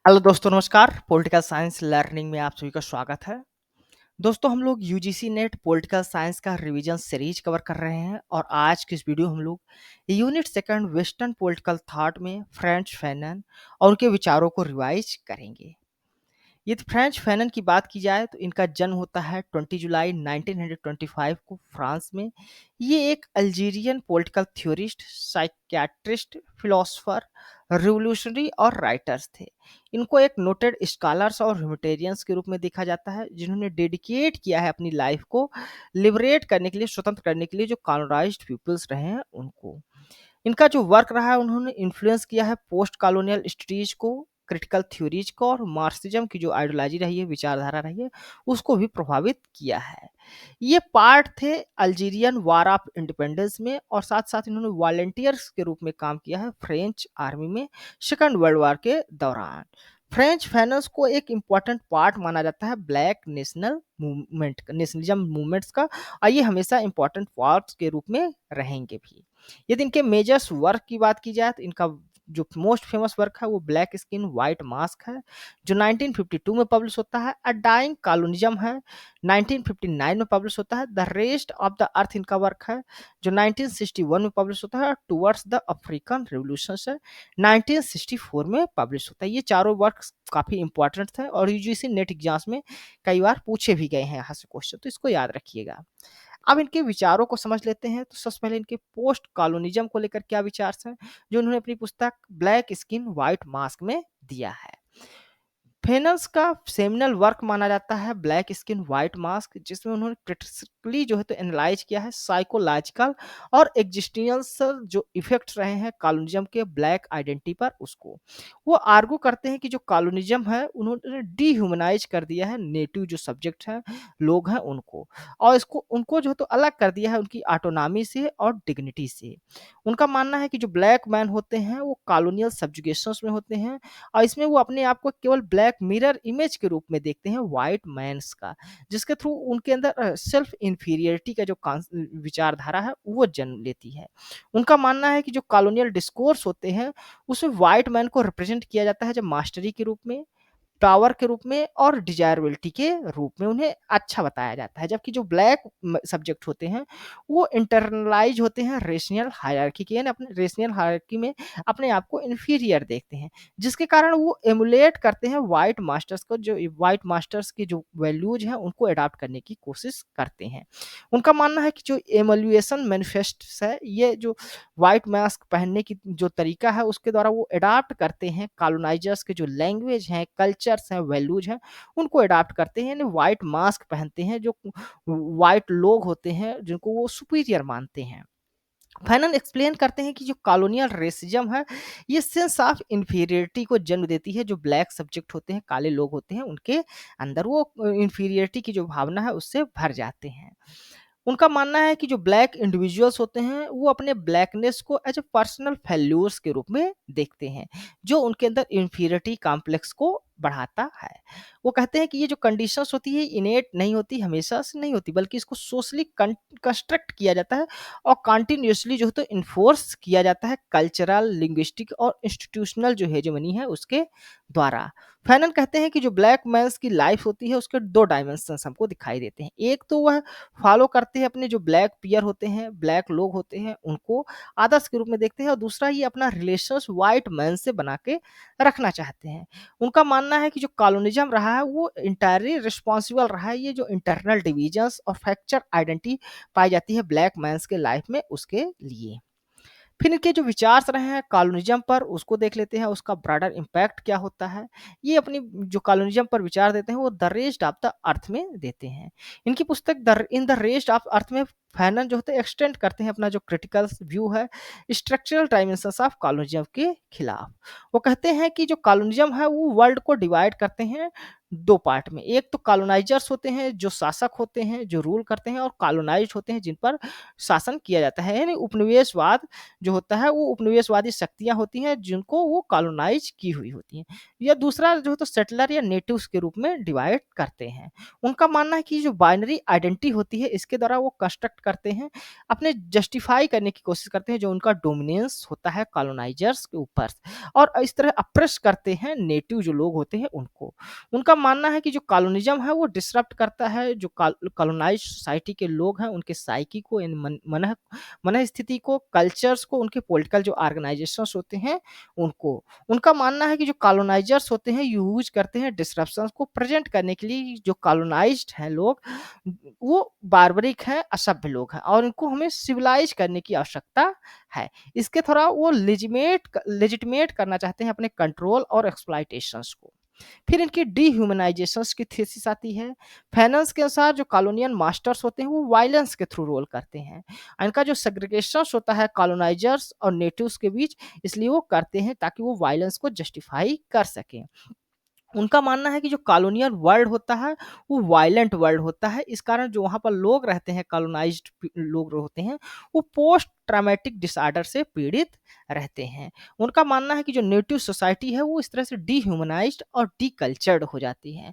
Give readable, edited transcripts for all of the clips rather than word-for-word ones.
Hello दोस्तों नमस्कार। Political science learning में आप सभी का स्वागत है। दोस्तों हम लोग यूजीसी नेट पॉलिटिकल साइंस का रिवीजन सीरीज कवर कर रहे हैं और आज की इस वीडियो हम लोग unit second western political thought में फ्रेंच फैनन और उनके विचारों को रिवाइज करेंगे। यदि फ्रेंच फैनन की बात की जाए तो इनका जन्म होता है 20 जुलाई 1925 को फ्रांस में। ये एक Algerian political theorist, psychiatrist, philosopher, revolutionary और राइटर्स थे। इनको एक नोटेड स्कॉलर्स और ह्यूमैनिटेरियंस के रूप में देखा जाता है, जिन्होंने डेडिकेट किया है अपनी लाइफ को लिबरेट करने के लिए, स्वतंत्र करने के लिए जो कॉलोनाइज्ड पीपल्स रहे हैं उनको। इनका जो वर्क रहा है, उन्होंने इन्फ्लुएंस किया है पोस्ट कॉलोनियल स्टडीज को, क्रिटिकल थ्योरीज को और मार्क्सिज्म की जो आइडियोलॉजी रही है, विचारधारा रही है, उसको भी प्रभावित किया है। ये पार्ट थे अल्जीरियन वार ऑफ इंडिपेंडेंस में और साथ साथ इन्होंने वॉलंटियर्स के रूप में काम किया है फ्रेंच आर्मी में सेकंड वर्ल्ड वॉर के दौरान। फ्रेंच फैनर्स को एक इम्पॉर्टेंट पार्ट माना जाता है black national movement, nationalism movements का, और ये हमेशा इंपॉर्टेंट पार्ट्स के रूप में रहेंगे भी। यदि इनके मेजर्स वर्क की बात की जाए तो इनका जो मोस्ट फेमस वर्क है वो ब्लैक स्किन वाइट मास्क है, जो 1952 में पब्लिश होता है। अ डाइंग कॉलोनिज्म है, 1959 में पब्लिश होता है। The rest of the earth इनका वर्क है, जो 1961 में पब्लिश होता है। टुवर्ड्स द अफ्रीकन रिवोल्यूशन है, 1964 में पब्लिश होता है। ये चारों वर्क काफी इंपॉर्टेंट थे और यूजीसी नेट एग्जाम्स में कई बार पूछे भी गए हैं यहाँ से क्वेश्चन, तो इसको याद रखिएगा। अब इनके विचारों को समझ लेते हैं। तो सबसे पहले इनके पोस्ट कॉलोनिज्म को लेकर क्या विचार हैं, जो उन्होंने अपनी पुस्तक ब्लैक स्किन व्हाइट मास्क में दिया है। फेनल्स का सेमिनल वर्क माना जाता है ब्लैक स्किन व्हाइट मास्क, जिसमें उन्होंने क्रिटिकली जो है तो एनालाइज किया है साइकोलॉजिकल और एग्जिस्टेंशियल जो इफेक्ट्स रहे हैं कॉलोनिज्म के ब्लैक आइडेंटिटी पर, उसको वो आर्गू करते हैं कि जो कॉलोनिज्म है उन्होंने डीह्यूमनाइज कर दिया है नेटिव जो सब्जेक्ट है, लोग हैं उनको, और इसको उनको जो है तो अलग कर दिया है उनकी ऑटोनॉमी से और डिग्निटी से। उनका मानना है कि जो ब्लैक मैन होते हैं वो कॉलोनियल सब्जुगेशंस में होते हैं और इसमें वो अपने आप को केवल ब्लैक मिरर इमेज के रूप में देखते हैं व्हाइट मैन्स का, जिसके थ्रू उनके अंदर सेल्फ इंफीरियरिटी का जो विचारधारा है वो जन्म लेती है। उनका मानना है कि जो कॉलोनियल डिस्कोर्स होते हैं उसमें व्हाइट मैन को रिप्रेजेंट किया जाता है जब मास्टरी के रूप में, पावर के रूप में और डिजायरेबिलिटी के रूप में उन्हें अच्छा बताया जाता है, जबकि जो ब्लैक सब्जेक्ट होते हैं वो इंटरनलाइज होते हैं रेशनल हायरार्की के, यानी अपने रेशनल हायरार्की में अपने आप को इन्फीरियर देखते हैं, जिसके कारण वो एमुलेट करते हैं वाइट मास्टर्स को, जो वाइट मास्टर्स की जो वैल्यूज हैं उनको अडॉप्ट करने की कोशिश करते हैं। उनका मानना है कि जो एमल्यूएशन मैनिफेस्ट है, ये जो व्हाइट मास्क पहनने की जो तरीका है उसके द्वारा वो अडॉप्ट करते हैं कॉलोनाइजर्स के जो लैंग्वेज हैं, कल्चर्स हैं, वैल्यूज हैं, उनको अडॉप्ट करते हैं, यानी व्हाइट मास्क पहनते हैं जो व्हाइट लोग होते हैं जिनको वो सुपीरियर मानते हैं। फैनन एक्सप्लेन करते हैं कि जो कॉलोनियल रेसिज्म है ये सेंस ऑफ इंफीरियरिटी को जन्म देती है, जो ब्लैक सब्जेक्ट होते हैं, काले लोग होते हैं, उनके अंदर वो इंफीरियरिटी की जो भावना है उससे भर जाते हैं। उनका मानना है कि जो ब्लैक इंडिविजुअल्स होते हैं वो अपने ब्लैकनेस को एज ए पर्सनल फेल्यूर्स के रूप में देखते हैं, जो उनके अंदर इंफीरियरिटी कॉम्प्लेक्स को बढ़ाता है। वो कहते हैं कि ये जो कंडीशंस होती है इनेट नहीं होती, हमेशा से नहीं होती, बल्कि इसको सोशली कंस्ट्रक्ट किया जाता है और कंटिन्यूसली जो है तो इन्फोर्स किया जाता है कल्चरल, लिंग्विस्टिक और इंस्टीट्यूशनल जो हेजेमनी है उसके द्वारा। फैनन कहते हैं कि जो ब्लैक मैन्स की लाइफ होती है उसके दो डायमेंशंस हमको दिखाई देते हैं। एक तो वह फॉलो करते हैं अपने जो ब्लैक पीयर होते हैं, ब्लैक लोग होते हैं, उनको आदर्श के रूप में देखते हैं, और दूसरा ये अपना रिलेशंस व्हाइट मैन से बना के रखना चाहते हैं। उनका मानना है कि जो कॉलोनिज्म रहा है वो इंटायरली रिस्पॉन्सिबल रहा है, ये जो इंटरनल डिविजन्स और फ्रैक्चर आइडेंटिटी पाई जाती है ब्लैक मैन्स के लाइफ में उसके लिए। फिर इनके जो विचार रहे हैं कॉलोनिज्म पर उसको देख लेते हैं, उसका ब्रॉडर इम्पैक्ट क्या होता है। ये अपनी जो कॉलोनिज्म पर विचार देते हैं वो the rest of the earth में देते हैं। इनकी पुस्तक in the rest of earth में फैनन जो होते हैं एक्सटेंड करते हैं अपना जो क्रिटिकल व्यू है स्ट्रक्चरल डायमेंशंस ऑफ कॉलोनिज्म के खिलाफ। वो कहते हैं कि जो कॉलोनिज्म है वो वर्ल्ड को डिवाइड करते हैं दो पार्ट में। एक तो कॉलोनाइजर्स होते हैं जो शासक होते हैं, जो रूल करते हैं, और कॉलोनाइज्ड होते हैं जिन पर शासन किया जाता है, यानी उपनिवेशवाद जो होता है वो उपनिवेशवादी शक्तियाँ होती हैं जिनको वो कॉलोनाइज की हुई होती हैं। या दूसरा जो है तो सेटलर या नेटिव्स के रूप में डिवाइड करते हैं। उनका मानना है कि जो बाइनरी आइडेंटिटी होती है इसके द्वारा वो कंस्ट्रक्ट करते हैं, अपने जस्टिफाई करने की कोशिश करते हैं जो उनका डोमिनेंस होता है कॉलोनाइजर्स के ऊपर, और इस तरह अप्रेस करते हैं नेटिव जो लोग होते हैं उनको। उनका मानना है कि जो कॉलोनिज्म है वो डिसरप्ट करता है जो कॉलोनाइज्ड सोसाइटी के लोग हैं उनके साइकी को, यानी मन स्थिति को, कल्चर्स को, उनके पॉलिटिकल जो ऑर्गेनाइजेशंस होते हैं उनको। उनका मानना है कि जो कॉलोनाइजर्स होते हैं यूज करते हैं डिसरप्शंस को प्रेजेंट करने के लिए, जो कॉलोनाइज्ड हैं लोग वो बार्बरिक हैं, असभ्य लोग हैं और इनको हमें सिविलाइज करने की आवश्यकता है। इसके थोड़ा वो लेजिटिमेट करना चाहते हैं अपने कंट्रोल और एक्सप्लॉयटेशंस को। फिर इनकी डीह्यूमनाइजेशंस की थीसिस आती है। फैनन्स के अनुसार जो कॉलोनियल मास्टर्स होते हैं वो वायलेंस के थ्रू रोल करते हैं। इनका जो सेग्रीगेशंस होता है कॉलोनाइजर्स और नेटिव्स के बीच, इसलिए वो करते हैं ताकि वो वायलेंस को जस्टिफाई कर सकें। उनका मानना है कि जो कॉलोनियल वर्ल्ड होता है वो वायलेंट वर्ल्ड होता है, इस कारण जो वहाँ पर लोग रहते हैं, कॉलोनाइज्ड लोग होते हैं, वो पोस्ट ट्रॉमेटिक डिसऑर्डर से पीड़ित रहते हैं। उनका मानना है कि जो नेटिव सोसाइटी है वो इस तरह से डीह्यूमनाइज्ड और डीकल्चर्ड हो जाती है।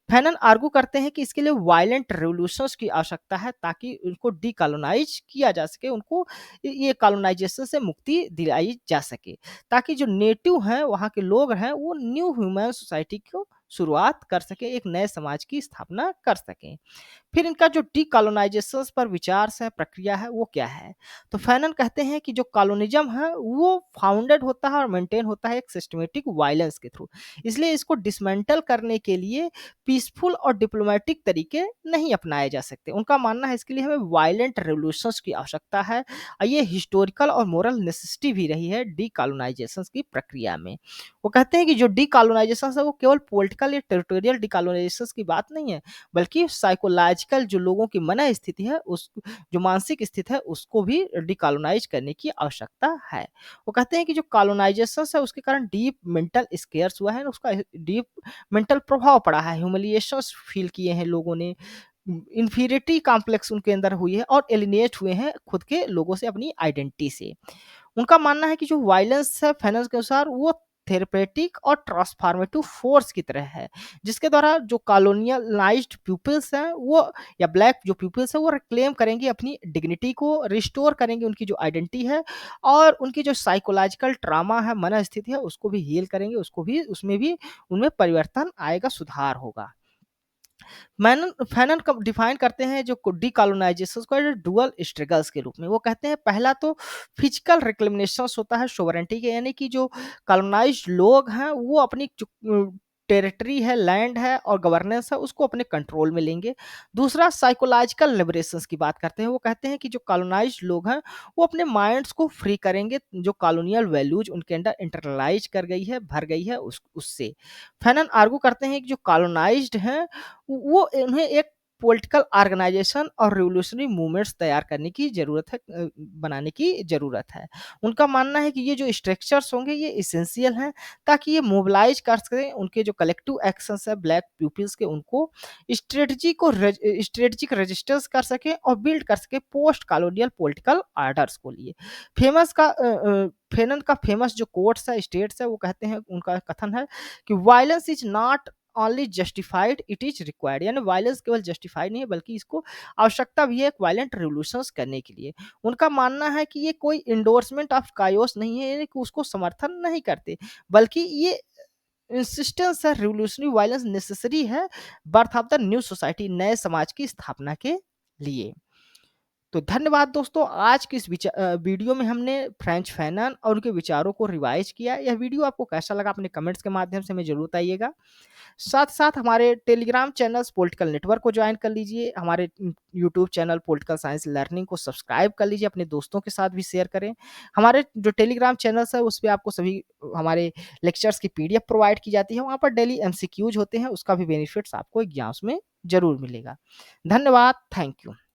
फैनन आर्गू करते हैं कि इसके लिए वायलेंट रेवोल्यूशंस की आवश्यकता है ताकि उनको डीकॉलोनाइज किया जा सके, उनको ये कॉलोनाइजेशन से मुक्ति दिलाई जा सके, ताकि जो नेटिव हैं वहाँ के लोग हैं वो न्यू ह्यूमन सोसाइटी को शुरुआत कर सके, एक नए समाज की स्थापना कर सकें। फिर इनका जो डीकॉलोनाइजेशन पर विचार से प्रक्रिया है वो क्या है? तो फैनन कहते हैं कि जो कॉलोनिज्म है वो फाउंडेड होता है और मेंटेन होता है एक सिस्टमेटिक वायलेंस के थ्रू, इसलिए इसको डिसमेंटल करने के लिए पीसफुल और डिप्लोमेटिक तरीके नहीं अपनाए जा सकते। उनका मानना है इसके लिए हमें वायलेंट रेवोल्यूशंस की आवश्यकता है और ये हिस्टोरिकल और मोरल नेसेसिटी भी रही है डीकॉलोनाइजेशन की प्रक्रिया में। वो कहते हैं कि जो डीकॉलोनाइजेशन है वो केवल पॉलिटिकल या टेरिटोरियल डीकॉलोनाइजेशन की बात नहीं है, बल्कि साइकोलॉजिकल जो लोगों की मन स्थिति है, उस जो मानसिक स्थिति है उसको भी डिकॉलोनाइज करने की आवश्यकता है। वो कहते हैं कि जो कॉलोनाइजेशन है उसके कारण डीप मेंटल स्केयर्स हुआ है, उसका डीप मेंटल प्रभाव पड़ा है, ह्यूमिलिएशंस फील किए हैं लोगों ने, इंफीरियरिटी कॉम्प्लेक्स उनके अंदर हुई है और एलिनेट हुए हैं खुद के लोगों से, अपनी आइडेंटिटी से। उनका मानना है कि जो वायलेंस है फाइनेंस के अनुसार वो थेरेपेटिक और ट्रांसफॉर्मेटिव फोर्स की तरह है, जिसके द्वारा जो कॉलोनियलाइज्ड पीपल्स हैं वो, या ब्लैक जो पीपल्स हैं वो रिक्लेम करेंगे अपनी डिग्निटी को, रिस्टोर करेंगे उनकी जो आइडेंटिटी है, और उनकी जो साइकोलॉजिकल ट्रामा है, मन स्थिति है, उसको भी हील करेंगे, उसको भी, उसमें भी उनमें परिवर्तन आएगा, सुधार होगा। फैनन कब डिफाइन करते हैं जो डीकॉलोनाइजेशन को डुअल स्ट्रगल्स के रूप में। वो कहते हैं पहला तो फिजिकल रिक्लेमेशन होता है सोवरेंटी के, यानी कि जो कॉलोनाइज्ड लोग हैं वो अपनी टेरिटरी है, लैंड है और गवर्नेंस है उसको अपने कंट्रोल में लेंगे। दूसरा साइकोलॉजिकल लिबरेशंस की बात करते हैं। वो कहते हैं कि जो कॉलोनाइज्ड लोग हैं वो अपने माइंड्स को फ्री करेंगे, जो कॉलोनियल वैल्यूज उनके अंदर इंटरलाइज कर गई है, भर गई है उससे। फैनन आर्गू करते हैं कि जो कॉलोनाइज्ड हैं वो उन्हें एक पॉलिटिकल ऑर्गेनाइजेशन और रिवॉल्यूशनरी मूवमेंट्स तैयार करने की ज़रूरत है, बनाने की ज़रूरत है। उनका मानना है कि ये जो स्ट्रक्चर्स होंगे ये एसेंशियल हैं ताकि ये मोबिलाइज कर सकें उनके जो कलेक्टिव एक्शंस है ब्लैक पीपल्स के, उनको स्ट्रेटजिक रेजिस्टेंस कर सकें और बिल्ड कर सकें पोस्ट कॉलोनियल पॉलिटिकल ऑर्डर्स को लिए। फेनन का फेमस जो कोट्स है, स्टेट्स है, वो कहते हैं, उनका कथन है कि violence is not only justified, it is required, यानी वायलेंस केवल जस्टिफाइड नहीं है बल्कि इसको आवश्यकता भी है एक वायलेंट रिवोल्यूशंस करने के लिए। उनका मानना है कि ये कोई इंडोर्समेंट ऑफ कायोस नहीं है, यानी कि उसको समर्थन नहीं करते, बल्कि ये इंसिस्टेंस है रिवोल्यूशनरी वायलेंस नेसेसरी है birth of the new society, नए समाज की स्थापना के लिए। तो धन्यवाद दोस्तों, आज की इस वीडियो में हमने फ्रेंच फैनन और उनके विचारों को रिवाइज किया। यह वीडियो आपको कैसा लगा अपने कमेंट्स के माध्यम से हमें जरूर बताइएगा। साथ साथ हमारे टेलीग्राम चैनल्स पॉलिटिकल नेटवर्क को ज्वाइन कर लीजिए, हमारे YouTube channel political science learning को सब्सक्राइब कर लीजिए, अपने दोस्तों के साथ भी शेयर करें। हमारे जो टेलीग्राम चैनल्स है उस पर आपको सभी हमारे लेक्चर्स की पीडीएफ प्रोवाइड की जाती है, वहाँ पर डेली एमसीक्यूज होते हैं, उसका भी बेनिफिट्स आपको एग्जाम्स में जरूर मिलेगा। धन्यवाद, थैंक यू।